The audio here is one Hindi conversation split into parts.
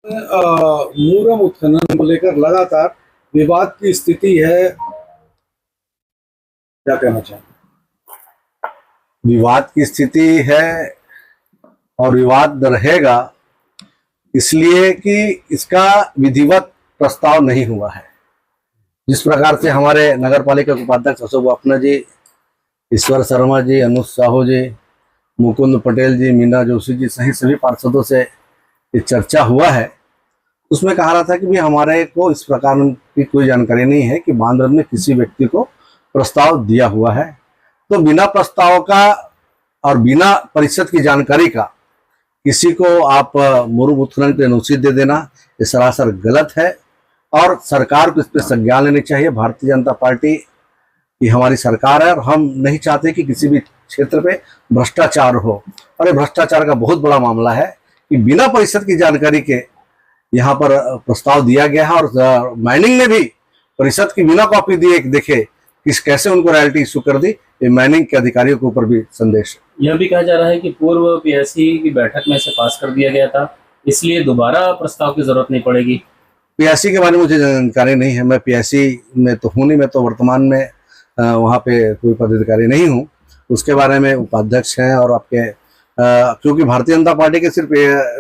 मूरम उत्खनन को लेकर लगातार विवाद की स्थिति है, क्या कहना चाहेंगे? विवाद की स्थिति है और विवाद रहेगा, इसलिए कि इसका विधिवत प्रस्ताव नहीं हुआ है। जिस प्रकार से हमारे नगर पालिका के उपाध्यक्ष अशोक वापना जी, ईश्वर शर्मा जी, अनुज साहू जी, मुकुंद पटेल जी, मीना जोशी जी सहित सभी पार्षदों से ये चर्चा हुआ है, उसमें कहा रहा था कि भाई हमारे को इस प्रकार की कोई जानकारी नहीं है कि बांद्रम में किसी व्यक्ति को प्रस्ताव दिया हुआ है। तो बिना प्रस्ताव का और बिना परिषद की जानकारी का किसी को आप मुरुम उत्खनन के नोटिस दे देना ये सरासर गलत है और सरकार को इस पर संज्ञान लेनी चाहिए। भारतीय जनता पार्टी की हमारी सरकार है और हम नहीं चाहते कि किसी भी क्षेत्र पे भ्रष्टाचार हो, और ये भ्रष्टाचार का बहुत बड़ा मामला है कि बिना परिषद की जानकारी के यहाँ पर प्रस्ताव दिया गया है। और माइनिंग में भी परिषद की बिना कॉपी दिए देखे किस कैसे उनको रॉयल्टी इशू कर दी, ये माइनिंग के अधिकारियों के ऊपर भी संदेश। यह भी कहा जा रहा है कि पूर्व पीएससी की बैठक में से पास कर दिया गया था, इसलिए दोबारा प्रस्ताव की जरूरत नहीं पड़ेगी। पीएससी के बारे में मुझे जानकारी नहीं है, मैं पीएससी में तो हूँ नहीं, मैं तो वर्तमान में वहाँ पे कोई पदाधिकारी नहीं हूँ। उसके बारे में उपाध्यक्ष हैं और आपके क्योंकि भारतीय जनता पार्टी के सिर्फ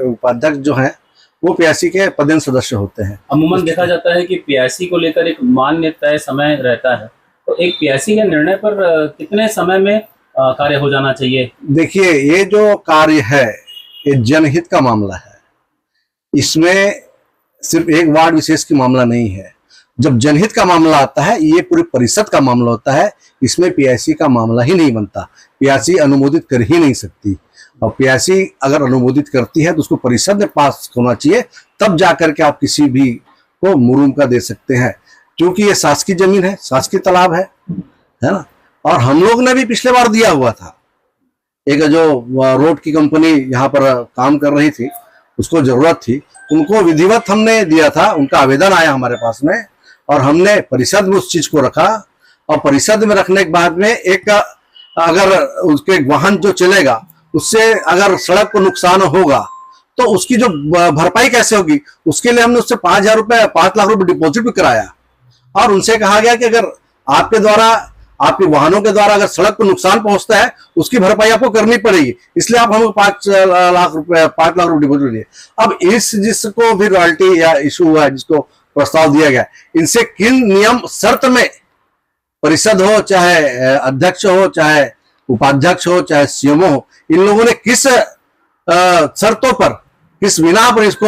उपाध्यक्ष जो हैं वो पीएससी के पदेन सदस्य होते हैं। अमूमन देखा जाता है कि पीएससी को लेकर एक मान्य तय समय रहता है, तो एक पीएससी के निर्णय पर कितने समय में कार्य हो जाना चाहिए? देखिए, ये जो कार्य है ये जनहित का मामला है, इसमें सिर्फ एक वार्ड विशेष की मामला नहीं है। जब जनहित का मामला आता है ये पूरी परिषद का मामला होता है, इसमें पीएससी का मामला ही नहीं बनता। पीएससी अनुमोदित कर ही नहीं सकती, और पीएससी अगर अनुमोदित करती है तो उसको परिषद में पास होना चाहिए, तब जाकर के आप किसी भी को मुरुम का दे सकते हैं। क्योंकि ये शासकीय जमीन है, शासकीय तालाब है ना। और हम लोग ने भी पिछले बार दिया हुआ था, एक जो रोड की कंपनी यहाँ पर काम कर रही थी उसको जरूरत थी, उनको विधिवत हमने दिया था, उनका आवेदन आया हमारे पास में और हमने परिषद में उस चीज को रखा। और परिषद में रखने के बाद में एक अगर उसके वाहन जो चलेगा उससे अगर सड़क को नुकसान होगा तो उसकी जो भरपाई कैसे होगी, उसके लिए हमने उससे 5,000 रुपए 5 लाख रुपए डिपॉजिट भी कराया। और उनसे कहा गया कि अगर आपके द्वारा आपके वाहनों के द्वारा अगर सड़क को नुकसान पहुंचता है उसकी भरपाई आपको करनी पड़ेगी, इसलिए आप हमको 5 लाख रुपए डिपॉजिट दिए। अब इस जिसको भी रॉयल्टी या इशू हुआ है, जिसको प्रस्ताव दिया गया, इनसे किन नियम शर्त में परिषद हो, चाहे अध्यक्ष हो, चाहे उपाध्यक्ष हो, चाहे सीएमओ हो, इन लोगों ने किस शर्तों पर, किस बिना पर इसको